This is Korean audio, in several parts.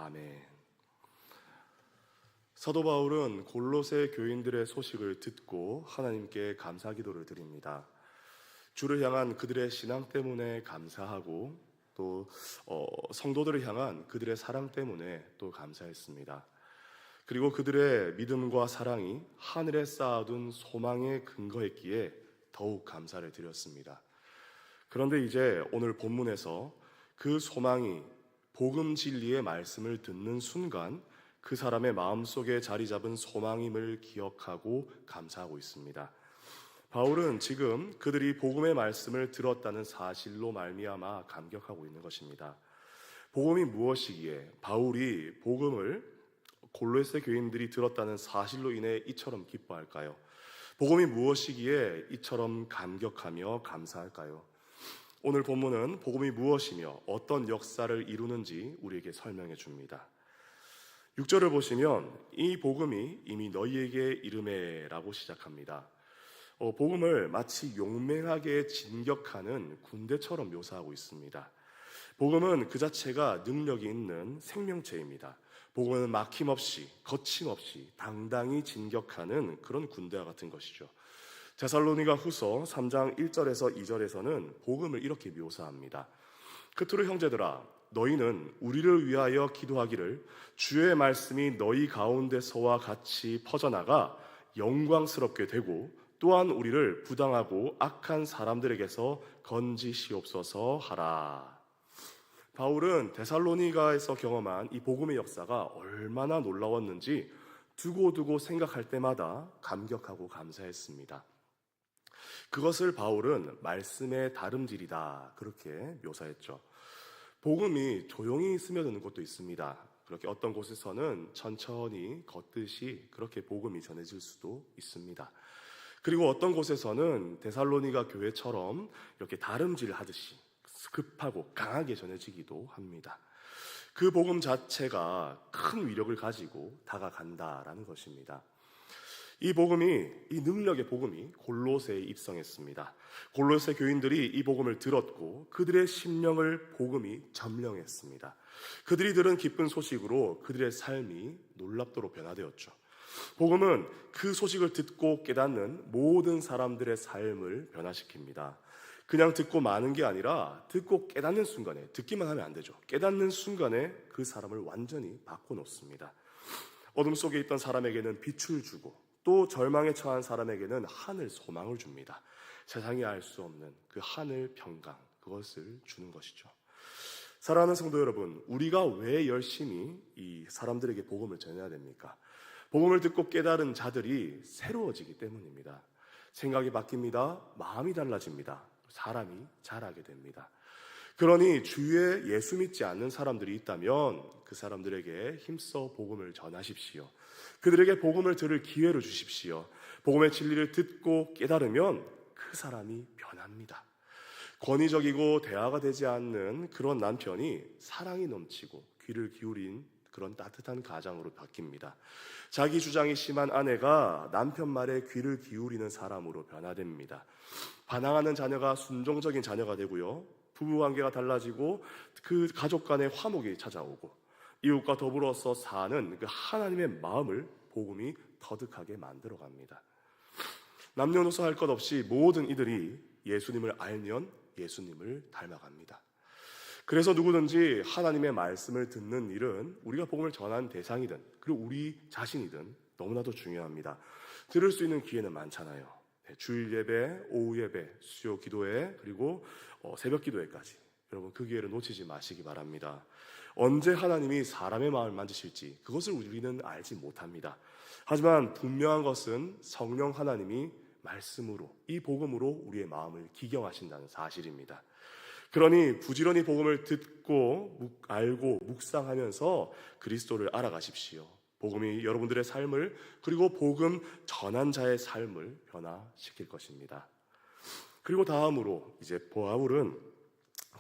아멘. 사도 바울은 골로새 교인들의 소식을 듣고 하나님께 감사 기도를 드립니다. 주를 향한 그들의 신앙 때문에 감사하고 또 성도들을 향한 그들의 사랑 때문에 또 감사했습니다. 그리고 그들의 믿음과 사랑이 하늘에 쌓아둔 소망에 근거했기에 더욱 감사를 드렸습니다. 그런데 이제 오늘 본문에서 그 소망이 복음 진리의 말씀을 듣는 순간 그 사람의 마음속에 자리 잡은 소망임을 기억하고 감사하고 있습니다. 바울은 지금 그들이 복음의 말씀을 들었다는 사실로 말미암아 감격하고 있는 것입니다. 복음이 무엇이기에 바울이 복음을 골로새 교인들이 들었다는 사실로 인해 이처럼 기뻐할까요? 복음이 무엇이기에 이처럼 감격하며 감사할까요? 오늘 본문은 복음이 무엇이며 어떤 역사를 이루는지 우리에게 설명해 줍니다. 6절을 보시면 이 복음이 이미 너희에게 이르매라고 시작합니다. 복음을 마치 용맹하게 진격하는 군대처럼 묘사하고 있습니다. 복음은 그 자체가 능력이 있는 생명체입니다. 복음은 막힘없이 거침없이 당당히 진격하는 그런 군대와 같은 것이죠. 데살로니가 후서 3장 1절에서 2절에서는 복음을 이렇게 묘사합니다. 그토록 형제들아 너희는 우리를 위하여 기도하기를 주의 말씀이 너희 가운데서와 같이 퍼져나가 영광스럽게 되고 또한 우리를 부당하고 악한 사람들에게서 건지시옵소서 하라. 바울은 데살로니가에서 경험한 이 복음의 역사가 얼마나 놀라웠는지 두고두고 생각할 때마다 감격하고 감사했습니다. 그것을 바울은 말씀의 다름질이다 그렇게 묘사했죠. 복음이 조용히 스며드는 곳도 있습니다. 그렇게 어떤 곳에서는 천천히 걷듯이 그렇게 복음이 전해질 수도 있습니다. 그리고 어떤 곳에서는 데살로니가 교회처럼 이렇게 다름질하듯이 급하고 강하게 전해지기도 합니다. 그 복음 자체가 큰 위력을 가지고 다가간다라는 것입니다. 이 능력의 복음이 골로새에 입성했습니다. 골로새 교인들이 이 복음을 들었고 그들의 심령을 복음이 점령했습니다. 그들이 들은 기쁜 소식으로 그들의 삶이 놀랍도록 변화되었죠. 복음은 그 소식을 듣고 깨닫는 모든 사람들의 삶을 변화시킵니다. 그냥 듣고 마는 게 아니라 듣고 깨닫는 순간에, 듣기만 하면 안 되죠. 깨닫는 순간에 그 사람을 완전히 바꿔놓습니다. 어둠 속에 있던 사람에게는 빛을 주고 또 절망에 처한 사람에게는 하늘 소망을 줍니다. 세상이 알 수 없는 그 하늘 평강, 그것을 주는 것이죠. 사랑하는 성도 여러분, 우리가 왜 열심히 이 사람들에게 복음을 전해야 됩니까? 복음을 듣고 깨달은 자들이 새로워지기 때문입니다. 생각이 바뀝니다. 마음이 달라집니다. 사람이 자라게 됩니다. 그러니 주위에 예수 믿지 않는 사람들이 있다면 그 사람들에게 힘써 복음을 전하십시오. 그들에게 복음을 들을 기회를 주십시오. 복음의 진리를 듣고 깨달으면 그 사람이 변합니다. 권위적이고 대화가 되지 않는 그런 남편이 사랑이 넘치고 귀를 기울인 그런 따뜻한 가장으로 바뀝니다. 자기 주장이 심한 아내가 남편 말에 귀를 기울이는 사람으로 변화됩니다. 반항하는 자녀가 순종적인 자녀가 되고요. 부부관계가 달라지고 그 가족 간의 화목이 찾아오고 이웃과 더불어서 사는 그 하나님의 마음을 복음이 터득하게 만들어갑니다. 남녀노소 할 것 없이 모든 이들이 예수님을 알면 예수님을 닮아갑니다. 그래서 누구든지 하나님의 말씀을 듣는 일은 우리가 복음을 전한 대상이든 그리고 우리 자신이든 너무나도 중요합니다. 들을 수 있는 기회는 많잖아요. 주일 예배, 오후 예배, 수요 기도회, 그리고 새벽 기도회까지. 여러분 그 기회를 놓치지 마시기 바랍니다. 언제 하나님이 사람의 마음을 만지실지 그것을 우리는 알지 못합니다. 하지만 분명한 것은 성령 하나님이 말씀으로, 이 복음으로 우리의 마음을 기경하신다는 사실입니다. 그러니 부지런히 복음을 듣고 알고 묵상하면서 그리스도를 알아가십시오. 복음이 여러분들의 삶을 그리고 복음 전한 자의 삶을 변화시킬 것입니다. 그리고 다음으로 이제 바울은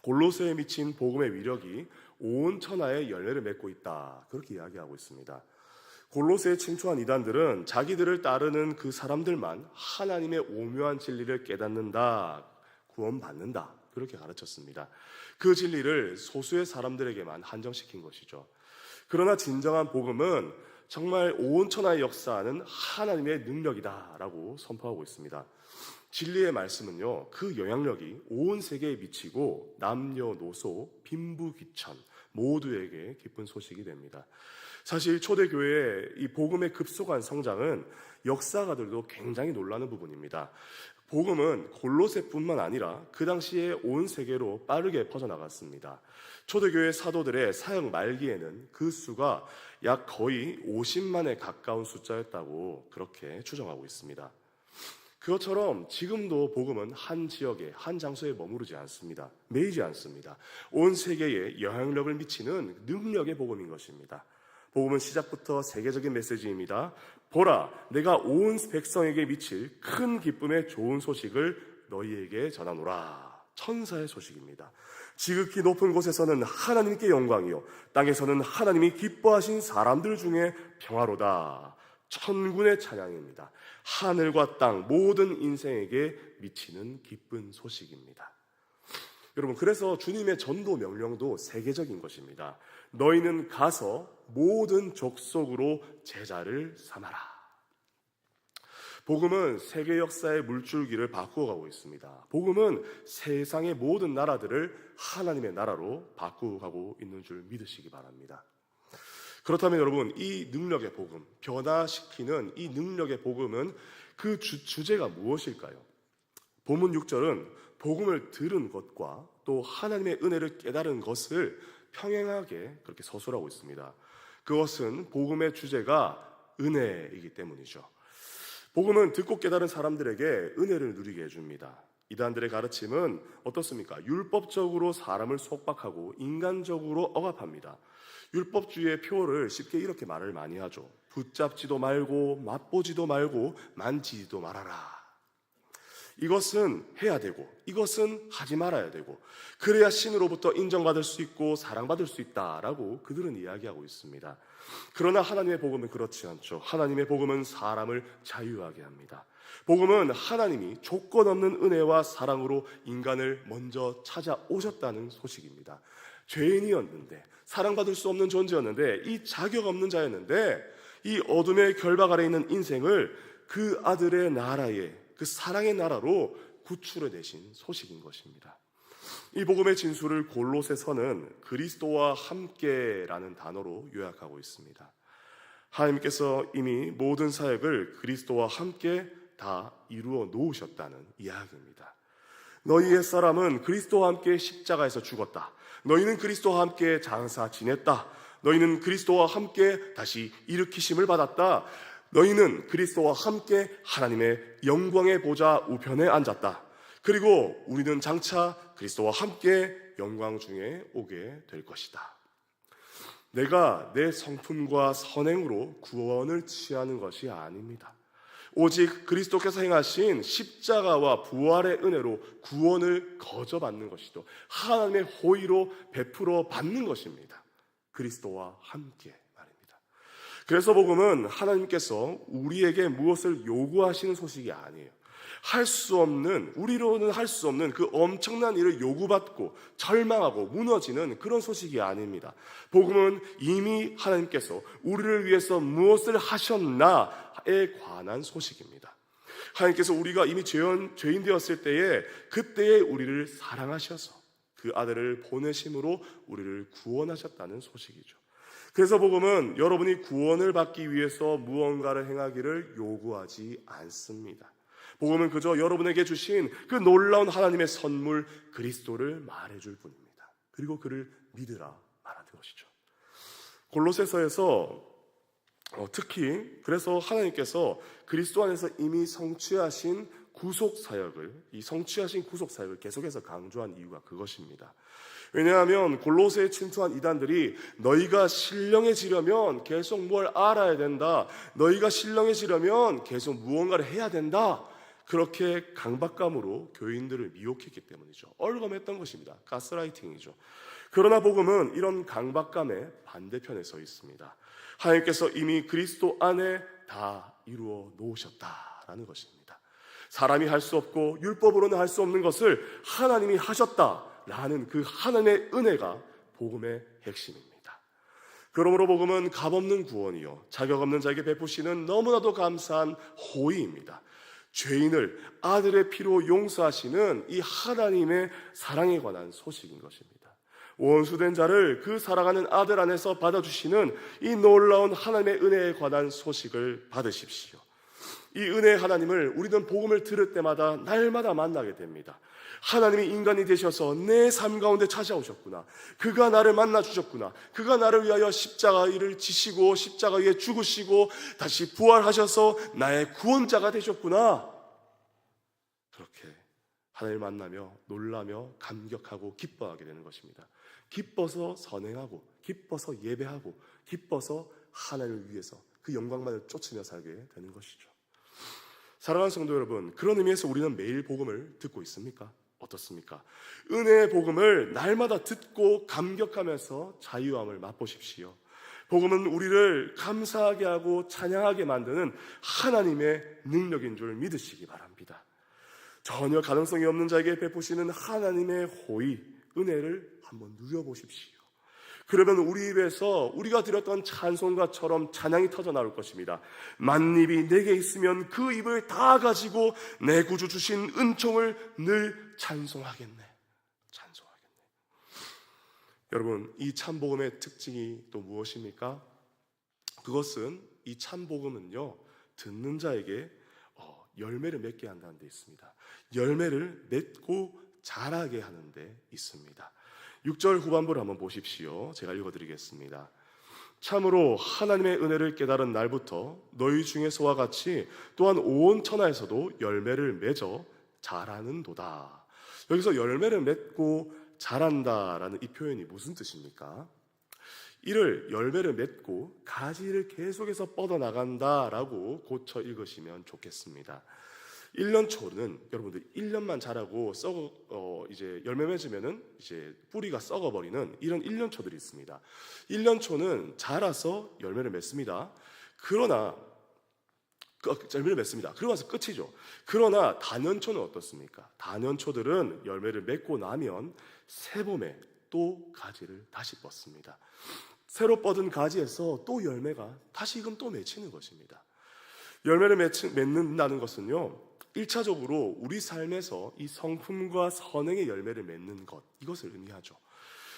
골로새에 미친 복음의 위력이 온 천하에 열매를 맺고 있다 그렇게 이야기하고 있습니다. 골로새에 침투한 이단들은 자기들을 따르는 그 사람들만 하나님의 오묘한 진리를 깨닫는다, 구원받는다 그렇게 가르쳤습니다. 그 진리를 소수의 사람들에게만 한정시킨 것이죠. 그러나 진정한 복음은 정말 온 천하에 역사하는 하나님의 능력이다라고 선포하고 있습니다. 진리의 말씀은요, 그 영향력이 온 세계에 미치고 남녀노소, 빈부귀천 모두에게 기쁜 소식이 됩니다. 사실 초대교회의 이 복음의 급속한 성장은 역사가들도 굉장히 놀라는 부분입니다. 복음은 골로새뿐만 아니라 그 당시에 온 세계로 빠르게 퍼져나갔습니다. 초대교회 사도들의 사역 말기에는 그 수가 약 거의 50만에 가까운 숫자였다고 그렇게 추정하고 있습니다. 그것처럼 지금도 복음은 한 지역에, 한 장소에 머무르지 않습니다. 매이지 않습니다. 온 세계에 영향력을 미치는 능력의 복음인 것입니다. 복음은 시작부터 세계적인 메시지입니다. 보라, 내가 온 백성에게 미칠 큰 기쁨의 좋은 소식을 너희에게 전하노라. 천사의 소식입니다. 지극히 높은 곳에서는 하나님께 영광이요, 땅에서는 하나님이 기뻐하신 사람들 중에 평화로다. 천군의 찬양입니다. 하늘과 땅 모든 인생에게 미치는 기쁜 소식입니다. 여러분, 그래서 주님의 전도 명령도 세계적인 것입니다. 너희는 가서 모든 족속으로 제자를 삼아라. 복음은 세계 역사의 물줄기를 바꾸어가고 있습니다. 복음은 세상의 모든 나라들을 하나님의 나라로 바꾸어가고 있는 줄 믿으시기 바랍니다. 그렇다면 여러분, 이 능력의 복음, 변화시키는 이 능력의 복음은 그 주제가 무엇일까요? 본문 6절은 복음을 들은 것과 또 하나님의 은혜를 깨달은 것을 평행하게 그렇게 서술하고 있습니다. 그것은 복음의 주제가 은혜이기 때문이죠. 복음은 듣고 깨달은 사람들에게 은혜를 누리게 해줍니다. 이단들의 가르침은 어떻습니까? 율법적으로 사람을 속박하고 인간적으로 억압합니다. 율법주의의 표어를 쉽게 이렇게 말을 많이 하죠. 붙잡지도 말고 맛보지도 말고 만지지도 말아라. 이것은 해야 되고 이것은 하지 말아야 되고 그래야 신으로부터 인정받을 수 있고 사랑받을 수 있다라고 그들은 이야기하고 있습니다. 그러나 하나님의 복음은 그렇지 않죠. 하나님의 복음은 사람을 자유하게 합니다. 복음은 하나님이 조건 없는 은혜와 사랑으로 인간을 먼저 찾아오셨다는 소식입니다. 죄인이었는데, 사랑받을 수 없는 존재였는데, 이 자격 없는 자였는데, 이 어둠의 결박 아래 있는 인생을 그 아들의 나라에, 그 사랑의 나라로 구출해내신 소식인 것입니다. 이 복음의 진수를 골로새서는 그리스도와 함께라는 단어로 요약하고 있습니다. 하나님께서 이미 모든 사역을 그리스도와 함께 다 이루어 놓으셨다는 이야기입니다. 너희 옛사람은 그리스도와 함께 십자가에서 죽었다. 너희는 그리스도와 함께 장사 지냈다. 너희는 그리스도와 함께 다시 일으키심을 받았다. 너희는 그리스도와 함께 하나님의 영광의 보좌 우편에 앉았다. 그리고 우리는 장차 그리스도와 함께 영광 중에 오게 될 것이다. 내가 내 성품과 선행으로 구원을 취하는 것이 아닙니다. 오직 그리스도께서 행하신 십자가와 부활의 은혜로 구원을 거저받는 것이죠. 하나님의 호의로 베풀어 받는 것입니다. 그리스도와 함께 말입니다. 그래서 복음은 하나님께서 우리에게 무엇을 요구하시는 소식이 아니에요. 할 수 없는, 우리로는 할 수 없는 그 엄청난 일을 요구받고 절망하고 무너지는 그런 소식이 아닙니다. 복음은 이미 하나님께서 우리를 위해서 무엇을 하셨나에 관한 소식입니다. 하나님께서 우리가 이미 죄인 되었을 때에 그때에 우리를 사랑하셔서 그 아들을 보내심으로 우리를 구원하셨다는 소식이죠. 그래서 복음은 여러분이 구원을 받기 위해서 무언가를 행하기를 요구하지 않습니다. 복음은 그저 여러분에게 주신 그 놀라운 하나님의 선물 그리스도를 말해줄 뿐입니다. 그리고 그를 믿으라 말하는 것이죠. 골로새서에서 특히 그래서 하나님께서 그리스도 안에서 이미 성취하신 구속사역을, 이 성취하신 구속사역을 계속해서 강조한 이유가 그것입니다. 왜냐하면 골로새에 침투한 이단들이 너희가 신령해지려면 계속 뭘 알아야 된다, 너희가 신령해지려면 계속 무언가를 해야 된다, 그렇게 강박감으로 교인들을 미혹했기 때문이죠. 얼검했던 것입니다. 가스라이팅이죠. 그러나 복음은 이런 강박감의 반대편에 서 있습니다. 하나님께서 이미 그리스도 안에 다 이루어 놓으셨다라는 것입니다. 사람이 할 수 없고 율법으로는 할 수 없는 것을 하나님이 하셨다라는 그 하나님의 은혜가 복음의 핵심입니다. 그러므로 복음은 값없는 구원이요 자격 없는 자에게 베푸시는 너무나도 감사한 호의입니다. 죄인을 아들의 피로 용서하시는 이 하나님의 사랑에 관한 소식인 것입니다. 원수된 자를 그 사랑하는 아들 안에서 받아주시는 이 놀라운 하나님의 은혜에 관한 소식을 받으십시오. 이 은혜의 하나님을 우리는 복음을 들을 때마다 날마다 만나게 됩니다. 하나님이 인간이 되셔서 내 삶 가운데 찾아오셨구나. 그가 나를 만나 주셨구나. 그가 나를 위하여 십자가를 지시고 십자가 위에 죽으시고 다시 부활하셔서 나의 구원자가 되셨구나. 그렇게 하나님을 만나며 놀라며 감격하고 기뻐하게 되는 것입니다. 기뻐서 선행하고 기뻐서 예배하고 기뻐서 하나님을 위해서 그 영광만을 쫓으며 살게 되는 것이죠. 사랑하는 성도 여러분, 그런 의미에서 우리는 매일 복음을 듣고 있습니까? 어떻습니까? 은혜의 복음을 날마다 듣고 감격하면서 자유함을 맛보십시오. 복음은 우리를 감사하게 하고 찬양하게 만드는 하나님의 능력인 줄 믿으시기 바랍니다. 전혀 가능성이 없는 자에게 베푸시는 하나님의 호의, 은혜를 한번 누려보십시오. 그러면 우리 입에서 우리가 드렸던 찬송가처럼 찬양이 터져 나올 것입니다. 만입이 내게 있으면 그 입을 다 가지고 내 구주 주신 은총을 늘 찬송하겠네. 찬송하겠네. 여러분, 이 참복음의 특징이 또 무엇입니까? 그것은 이 참복음은요, 듣는 자에게 열매를 맺게 한다는 데 있습니다. 열매를 맺고 자라게 하는 데 있습니다. 6절 후반부를 한번 보십시오. 제가 읽어드리겠습니다. 참으로 하나님의 은혜를 깨달은 날부터 너희 중에서와 같이 또한 온 천하에서도 열매를 맺어 자라는도다. 여기서 열매를 맺고 자란다라는 이 표현이 무슨 뜻입니까? 이를 열매를 맺고 가지를 계속해서 뻗어나간다라고 고쳐 읽으시면 좋겠습니다. 1년 초는 여러분들 1년만 자라고 이제 열매 맺으면은 이제 뿌리가 썩어버리는 이런 1년 초들이 있습니다. 1년 초는 자라서 열매를 맺습니다. 그러나 열매를 맺습니다. 그러고 나서 끝이죠. 그러나 다년초는 어떻습니까? 다년초들은 열매를 맺고 나면 새봄에 또 가지를 다시 뻗습니다. 새로 뻗은 가지에서 또 열매가 다시금 또 맺히는 것입니다. 열매를 맺는다는 것은요, 1차적으로 우리 삶에서 이 성품과 선행의 열매를 맺는 것, 이것을 의미하죠.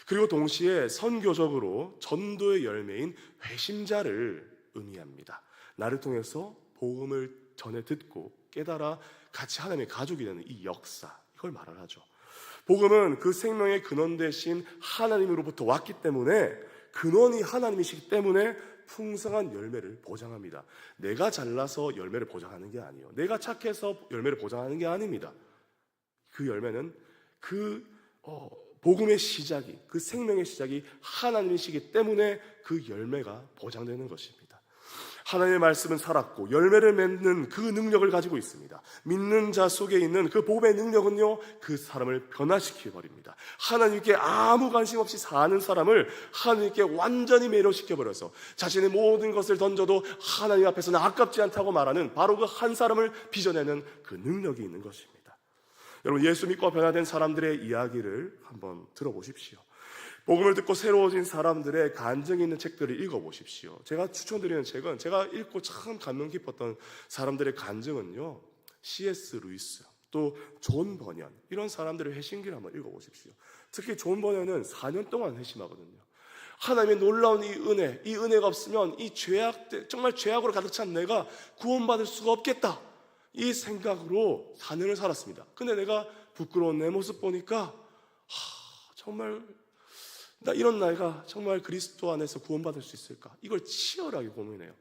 그리고 동시에 선교적으로 전도의 열매인 회심자를 의미합니다. 나를 통해서 복음을 전해 듣고 깨달아 같이 하나님의 가족이 되는 이 역사, 이걸 말을 하죠. 복음은 그 생명의 근원 되신 하나님으로부터 왔기 때문에, 근원이 하나님이시기 때문에 풍성한 열매를 보장합니다. 내가 잘나서 열매를 보장하는 게 아니에요. 내가 착해서 열매를 보장하는 게 아닙니다. 그 열매는 그 복음의 시작이, 그 생명의 시작이 하나님이시기 때문에 그 열매가 보장되는 것입니다. 하나님의 말씀은 살았고 열매를 맺는 그 능력을 가지고 있습니다. 믿는 자 속에 있는 그 복음의 능력은요, 그 사람을 변화시켜버립니다. 하나님께 아무 관심 없이 사는 사람을 하나님께 완전히 매료시켜버려서 자신의 모든 것을 던져도 하나님 앞에서는 아깝지 않다고 말하는 바로 그 한 사람을 빚어내는 그 능력이 있는 것입니다. 여러분, 예수 믿고 변화된 사람들의 이야기를 한번 들어보십시오. 복음을 듣고 새로워진 사람들의 간증이 있는 책들을 읽어보십시오. 제가 추천드리는 책은, 제가 읽고 참 감명 깊었던 사람들의 간증은요, C.S. 루이스, 또 존 버년, 이런 사람들의 회심기를 한번 읽어보십시오. 특히 존 버년은 4년 동안 회심하거든요. 하나님의 놀라운 이 은혜가 없으면 이 정말 죄악으로 가득 찬 내가 구원받을 수가 없겠다, 이 생각으로 4년을 살았습니다. 근데 내가 부끄러운 내 모습 보니까 정말 나 이런 나이가 정말 그리스도 안에서 구원받을 수 있을까? 이걸 치열하게 고민해요.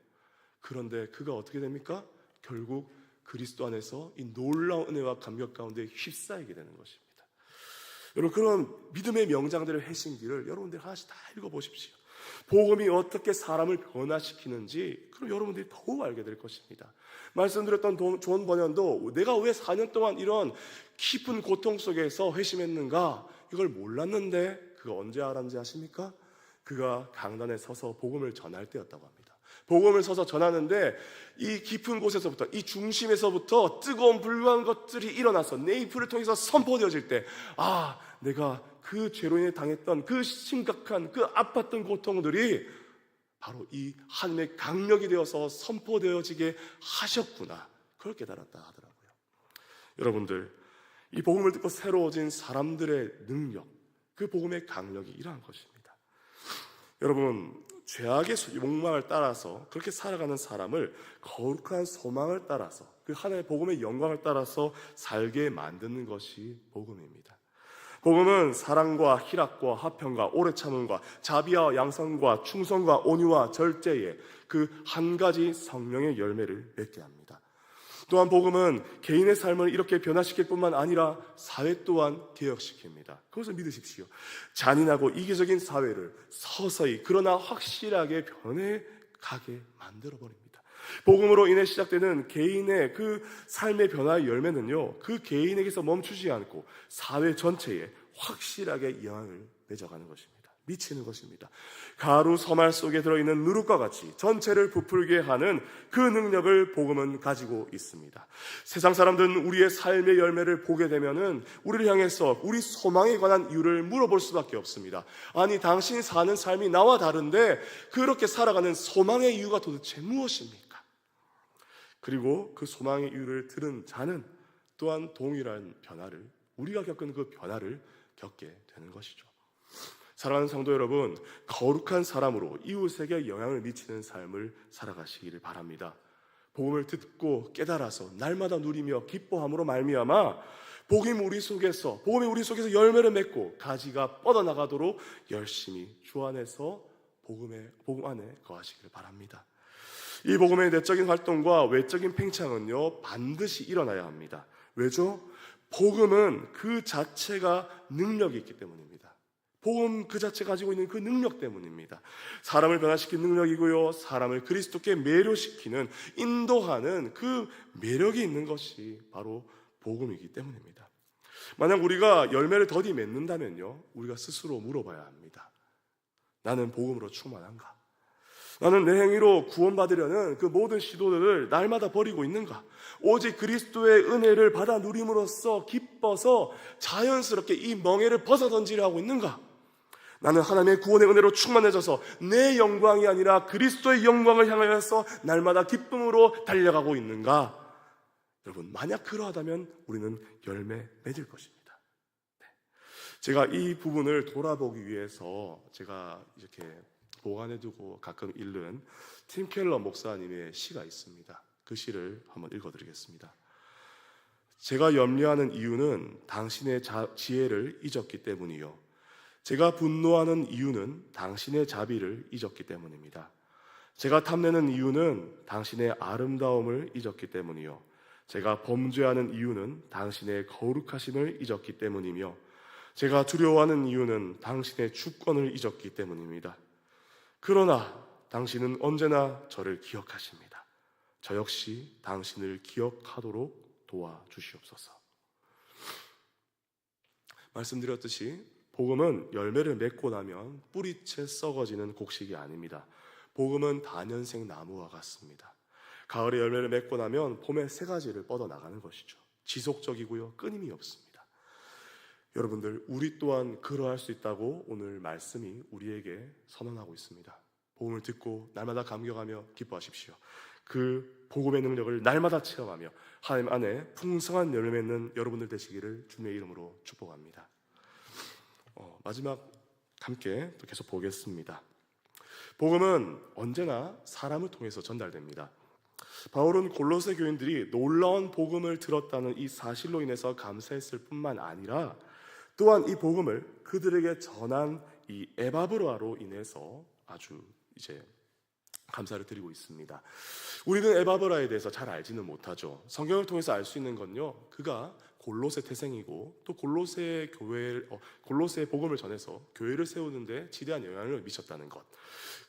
그런데 그가 어떻게 됩니까? 결국 그리스도 안에서 이 놀라운 은혜와 감격 가운데 휩싸이게 되는 것입니다. 여러분, 그런 믿음의 명장들의 회심기를 여러분들 하나씩 다 읽어보십시오. 복음이 어떻게 사람을 변화시키는지 그럼 여러분들이 더욱 알게 될 것입니다. 말씀드렸던 존 버년도 내가 왜 4년 동안 이런 깊은 고통 속에서 회심했는가, 이걸 몰랐는데 그가 언제 알았는지 아십니까? 그가 강단에 서서 복음을 전할 때였다고 합니다. 복음을 서서 전하는데 이 깊은 곳에서부터, 이 중심에서부터 뜨거운 불길한 것들이 일어나서 내 입을 통해서 선포되어질 때, 내가 그 죄로 인해 당했던 그 심각한, 그 아팠던 고통들이 바로 이 하나님의 강력이 되어서 선포되어지게 하셨구나, 그걸 깨달았다 하더라고요. 여러분들, 이 복음을 듣고 새로워진 사람들의 능력, 그 복음의 강력이 이러한 것입니다. 여러분, 죄악의 욕망을 따라서 그렇게 살아가는 사람을 거룩한 소망을 따라서, 그 하나님의 복음의 영광을 따라서 살게 만드는 것이 복음입니다. 복음은 사랑과 희락과 화평과 오래 참음과 자비와 양선과 충성과 온유와 절제의 그 한 가지 성령의 열매를 맺게 합니다. 또한 복음은 개인의 삶을 이렇게 변화시킬 뿐만 아니라 사회 또한 개혁시킵니다. 그것을 믿으십시오. 잔인하고 이기적인 사회를 서서히 그러나 확실하게 변해가게 만들어버립니다. 복음으로 인해 시작되는 개인의 그 삶의 변화의 열매는요, 그 개인에게서 멈추지 않고 사회 전체에 확실하게 영향을 맺어가는 것입니다. 미치는 것입니다. 가루 서말 속에 들어있는 누룩과 같이 전체를 부풀게 하는 그 능력을 복음은 가지고 있습니다. 세상 사람들은 우리의 삶의 열매를 보게 되면은 우리를 향해서 우리 소망에 관한 이유를 물어볼 수밖에 없습니다. 아니, 당신이 사는 삶이 나와 다른데 그렇게 살아가는 소망의 이유가 도대체 무엇입니까? 그리고 그 소망의 이유를 들은 자는 또한 동일한 변화를, 우리가 겪은 그 변화를 겪게 되는 것이죠. 사랑하는 성도 여러분, 거룩한 사람으로 이웃에게 영향을 미치는 삶을 살아가시기를 바랍니다. 복음을 듣고 깨달아서 날마다 누리며 기뻐함으로 말미암아 복음이 우리 속에서 열매를 맺고 가지가 뻗어나가도록 열심히 주 안에서 복음 안에 거하시기를 바랍니다. 이 복음의 내적인 활동과 외적인 팽창은요, 반드시 일어나야 합니다. 왜죠? 복음은 그 자체가 능력이 있기 때문입니다. 복음 그 자체 가지고 있는 그 능력 때문입니다. 사람을 변화시키는 능력이고요, 사람을 그리스도께 매료시키는, 인도하는 그 매력이 있는 것이 바로 복음이기 때문입니다. 만약 우리가 열매를 더디 맺는다면요, 우리가 스스로 물어봐야 합니다. 나는 복음으로 충만한가? 나는 내 행위로 구원받으려는 그 모든 시도들을 날마다 버리고 있는가? 오직 그리스도의 은혜를 받아 누림으로써 기뻐서 자연스럽게 이 멍에를 벗어던지려 하고 있는가? 나는 하나님의 구원의 은혜로 충만해져서 내 영광이 아니라 그리스도의 영광을 향하여서 날마다 기쁨으로 달려가고 있는가? 여러분, 만약 그러하다면 우리는 열매 맺을 것입니다. 네. 제가 이 부분을 돌아보기 위해서 제가 이렇게 보관해두고 가끔 읽는 팀 켈러 목사님의 시가 있습니다. 그 시를 한번 읽어드리겠습니다. 제가 염려하는 이유는 당신의 지혜를 잊었기 때문이요, 제가 분노하는 이유는 당신의 자비를 잊었기 때문입니다. 제가 탐내는 이유는 당신의 아름다움을 잊었기 때문이요, 제가 범죄하는 이유는 당신의 거룩하심을 잊었기 때문이며, 제가 두려워하는 이유는 당신의 주권을 잊었기 때문입니다. 그러나 당신은 언제나 저를 기억하십니다. 저 역시 당신을 기억하도록 도와주시옵소서. 말씀드렸듯이 복음은 열매를 맺고 나면 뿌리채 썩어지는 곡식이 아닙니다. 복음은 다년생 나무와 같습니다. 가을에 열매를 맺고 나면 봄에 새 가지를 뻗어나가는 것이죠. 지속적이고요, 끊임이 없습니다. 여러분들, 우리 또한 그러할 수 있다고 오늘 말씀이 우리에게 선언하고 있습니다. 복음을 듣고 날마다 감격하며 기뻐하십시오. 그 복음의 능력을 날마다 체험하며 하나님 안에 풍성한 열매 맺는 여러분들 되시기를 주님의 이름으로 축복합니다. 마지막 함께 또 계속 보겠습니다. 복음은 언제나 사람을 통해서 전달됩니다. 바울은 골로새 교인들이 놀라운 복음을 들었다는 이 사실로 인해서 감사했을 뿐만 아니라 또한 이 복음을 그들에게 전한 이 에바브로아로 인해서 아주 이제 감사를 드리고 있습니다. 우리는 에바브라에 대해서 잘 알지는 못하죠. 성경을 통해서 알 수 있는 건요, 그가 골로새 태생이고 또 골로새 복음을 전해서 교회를 세우는데 지대한 영향을 미쳤다는 것.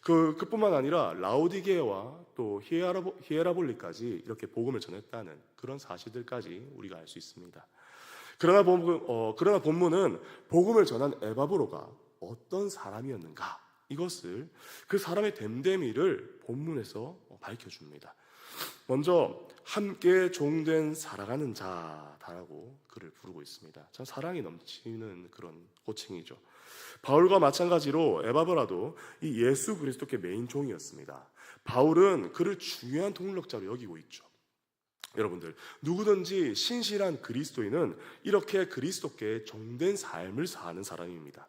그뿐만 아니라 라오디게와 또 히에라볼리까지 이렇게 복음을 전했다는 그런 사실들까지 우리가 알 수 있습니다. 그러나 본문은 복음을 전한 에바브로가 어떤 사람이었는가, 이것을, 그 사람의 됨됨이를 본문에서 밝혀줍니다. 먼저 함께 종된 사랑하는 자다라고 그를 부르고 있습니다. 참 사랑이 넘치는 그런 호칭이죠. 바울과 마찬가지로 에바브라도 이 예수 그리스도께 메인 종이었습니다. 바울은 그를 중요한 동력자로 여기고 있죠. 여러분들, 누구든지 신실한 그리스도인은 이렇게 그리스도께 종된 삶을 사는 사람입니다.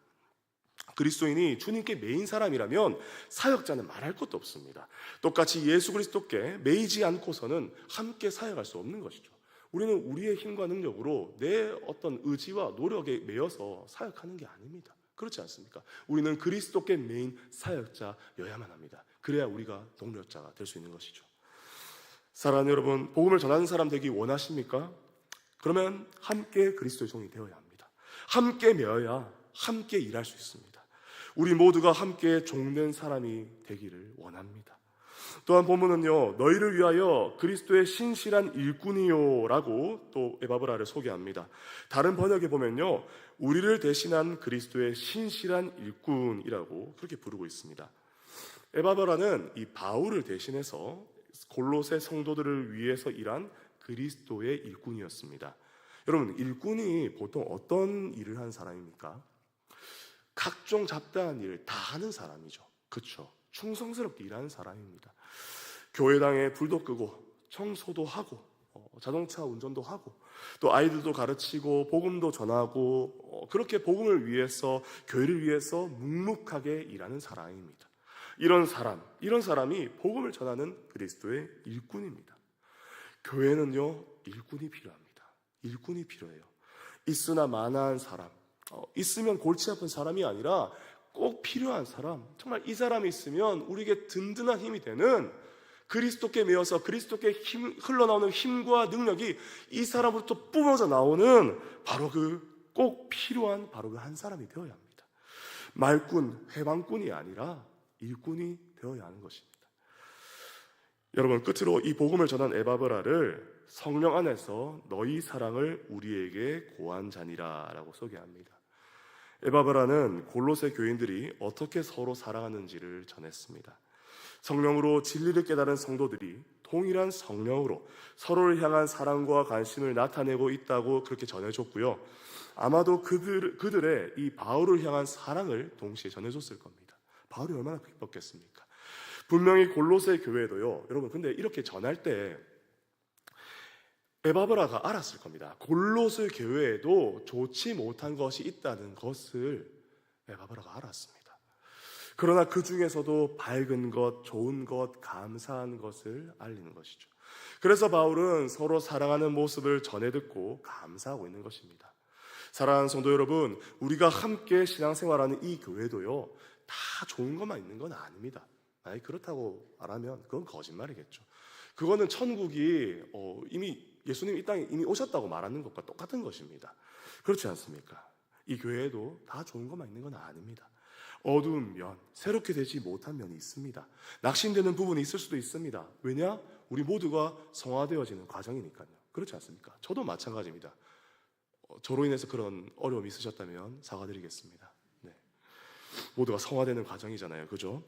그리스도인이 주님께 매인 사람이라면 사역자는 말할 것도 없습니다. 똑같이 예수 그리스도께 매이지 않고서는 함께 사역할 수 없는 것이죠. 우리는 우리의 힘과 능력으로 내 어떤 의지와 노력에 매여서 사역하는 게 아닙니다. 그렇지 않습니까? 우리는 그리스도께 매인 사역자여야만 합니다. 그래야 우리가 동력자가 될 수 있는 것이죠. 사랑하는 여러분, 복음을 전하는 사람 되기 원하십니까? 그러면 함께 그리스도의 종이 되어야 합니다. 함께 매어야 함께 일할 수 있습니다. 우리 모두가 함께 종된 사람이 되기를 원합니다. 또한 본문은요, 너희를 위하여 그리스도의 신실한 일꾼이요 라고 또 에바브라를 소개합니다. 다른 번역에 보면요, 우리를 대신한 그리스도의 신실한 일꾼이라고 그렇게 부르고 있습니다. 에바브라는 이 바울을 대신해서 골로새 성도들을 위해서 일한 그리스도의 일꾼이었습니다. 여러분, 일꾼이 보통 어떤 일을 하는 사람입니까? 각종 잡다한 일을 다 하는 사람이죠. 그렇죠? 충성스럽게 일하는 사람입니다. 교회당에 불도 끄고 청소도 하고 자동차 운전도 하고 또 아이들도 가르치고 복음도 전하고 그렇게 복음을 위해서, 교회를 위해서 묵묵하게 일하는 사람입니다. 이런 사람이 복음을 전하는 그리스도의 일꾼입니다. 교회는요, 일꾼이 필요합니다. 일꾼이 필요해요. 있으나 마나한 사람, 있으면 골치 아픈 사람이 아니라 꼭 필요한 사람, 정말 이 사람이 있으면 우리에게 든든한 힘이 되는, 그리스도께 매여서 그리스도께 흘러나오는 힘과 능력이 이 사람으로부터 뿜어져 나오는 바로 꼭 필요한 바로 그 한 사람이 되어야 합니다. 말꾼, 해방꾼이 아니라 일꾼이 되어야 하는 것입니다. 여러분, 끝으로 이 복음을 전한 에바브라를 성령 안에서 너희 사랑을 우리에게 고한 자니라 라고 소개합니다. 에바브라는 골로새 교인들이 어떻게 서로 사랑하는지를 전했습니다. 성령으로 진리를 깨달은 성도들이 동일한 성령으로 서로를 향한 사랑과 관심을 나타내고 있다고 그렇게 전해줬고요. 아마도 그들의 이 바울을 향한 사랑을 동시에 전해줬을 겁니다. 바울이 얼마나 기뻤겠습니까? 분명히 골로새 교회도요, 여러분, 근데 이렇게 전할 때 에바브라가 알았을 겁니다. 골로새 교회에도 좋지 못한 것이 있다는 것을 에바브라가 알았습니다. 그러나 그 중에서도 밝은 것, 좋은 것, 감사한 것을 알리는 것이죠. 그래서 바울은 서로 사랑하는 모습을 전해 듣고 감사하고 있는 것입니다. 사랑하는 성도 여러분, 우리가 함께 신앙생활하는 이 교회도요, 다 좋은 것만 있는 건 아닙니다. 만약에 그렇다고 말하면 그건 거짓말이겠죠. 그거는 천국이 이미 예수님 이 땅에 이미 오셨다고 말하는 것과 똑같은 것입니다. 그렇지 않습니까? 이 교회에도 다 좋은 것만 있는 건 아닙니다. 어두운 면, 새롭게 되지 못한 면이 있습니다. 낙심되는 부분이 있을 수도 있습니다. 왜냐? 우리 모두가 성화되어지는 과정이니까요. 그렇지 않습니까? 저도 마찬가지입니다. 저로 인해서 그런 어려움이 있으셨다면 사과드리겠습니다. 네. 모두가 성화되는 과정이잖아요. 그죠?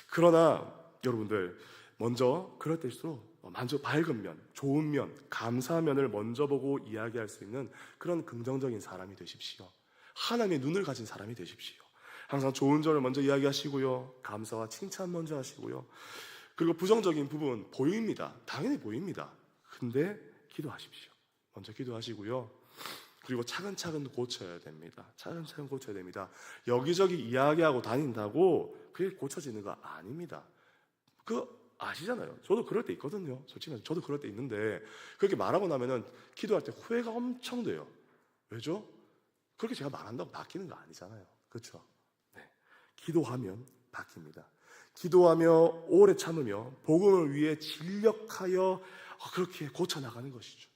그러나 여러분들, 먼저 그럴 때일수록 먼저 밝은 면, 좋은 면, 감사한 면을 먼저 보고 이야기할 수 있는 그런 긍정적인 사람이 되십시오. 하나님의 눈을 가진 사람이 되십시오. 항상 좋은 점을 먼저 이야기하시고요, 감사와 칭찬 먼저 하시고요. 그리고 부정적인 부분 보입니다. 당연히 보입니다. 근데 기도하십시오. 먼저 기도하시고요. 그리고 차근차근 고쳐야 됩니다. 차근차근 고쳐야 됩니다. 여기저기 이야기하고 다닌다고 그게 고쳐지는 거 아닙니다. 아시잖아요. 저도 그럴 때 있거든요. 솔직히 저도 그럴 때 있는데 그렇게 말하고 나면은 기도할 때 후회가 엄청 돼요. 왜죠? 그렇게 제가 말한다고 바뀌는 거 아니잖아요. 그렇죠? 네. 기도하면 바뀝니다. 기도하며 오래 참으며 복음을 위해 진력하여 그렇게 고쳐나가는 것이죠.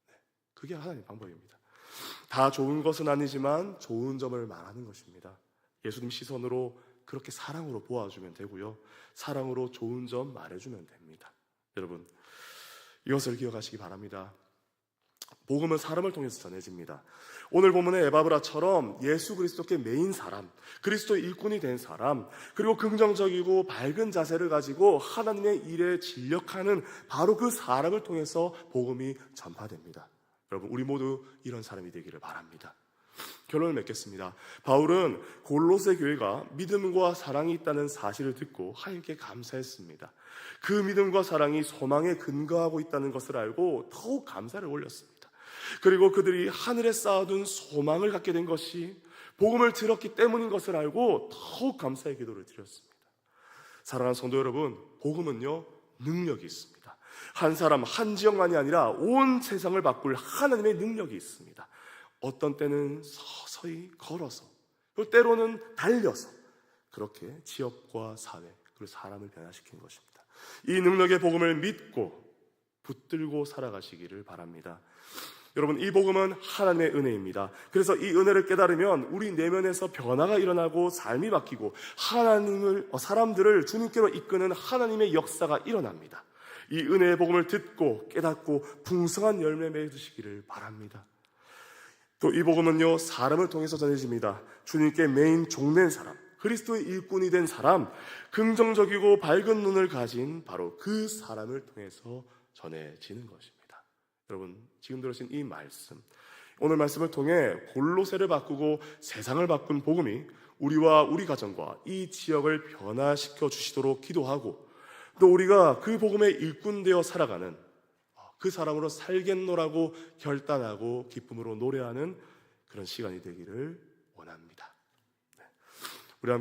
네. 그게 하나님의 방법입니다. 다 좋은 것은 아니지만 좋은 점을 말하는 것입니다. 예수님 시선으로 그렇게 사랑으로 보아주면 되고요, 사랑으로 좋은 점 말해주면 됩니다. 여러분, 이것을 기억하시기 바랍니다. 복음은 사람을 통해서 전해집니다. 오늘 본문의 에바브라처럼 예수 그리스도께 매인 사람, 그리스도의 일꾼이 된 사람, 그리고 긍정적이고 밝은 자세를 가지고 하나님의 일에 진력하는 바로 그 사람을 통해서 복음이 전파됩니다. 여러분, 우리 모두 이런 사람이 되기를 바랍니다. 결론을 맺겠습니다. 바울은 골로새 교회가 믿음과 사랑이 있다는 사실을 듣고 하나님께 감사했습니다. 그 믿음과 사랑이 소망에 근거하고 있다는 것을 알고 더욱 감사를 올렸습니다. 그리고 그들이 하늘에 쌓아둔 소망을 갖게 된 것이 복음을 들었기 때문인 것을 알고 더욱 감사의 기도를 드렸습니다. 사랑하는 성도 여러분, 복음은요, 능력이 있습니다. 한 사람, 한 지역만이 아니라 온 세상을 바꿀 하나님의 능력이 있습니다. 어떤 때는 서서히 걸어서, 또 때로는 달려서 그렇게 지역과 사회, 그리고 사람을 변화시키는 것입니다. 이 능력의 복음을 믿고 붙들고 살아가시기를 바랍니다. 여러분, 이 복음은 하나님의 은혜입니다. 그래서 이 은혜를 깨달으면 우리 내면에서 변화가 일어나고 삶이 바뀌고 사람들을 주님께로 이끄는 하나님의 역사가 일어납니다. 이 은혜의 복음을 듣고 깨닫고 풍성한 열매 맺으시기를 바랍니다. 또 이 복음은요, 사람을 통해서 전해집니다. 주님께 매인 종된 사람, 그리스도의 일꾼이 된 사람, 긍정적이고 밝은 눈을 가진 바로 그 사람을 통해서 전해지는 것입니다. 여러분, 지금 들으신 이 말씀, 오늘 말씀을 통해 골로새를 바꾸고 세상을 바꾼 복음이 우리와 우리 가정과 이 지역을 변화시켜 주시도록 기도하고, 또 우리가 그 복음의 일꾼 되어 살아가는, 그 사람으로 살겠노라고 결단하고 기쁨으로 노래하는 그런 시간이 되기를 원합니다.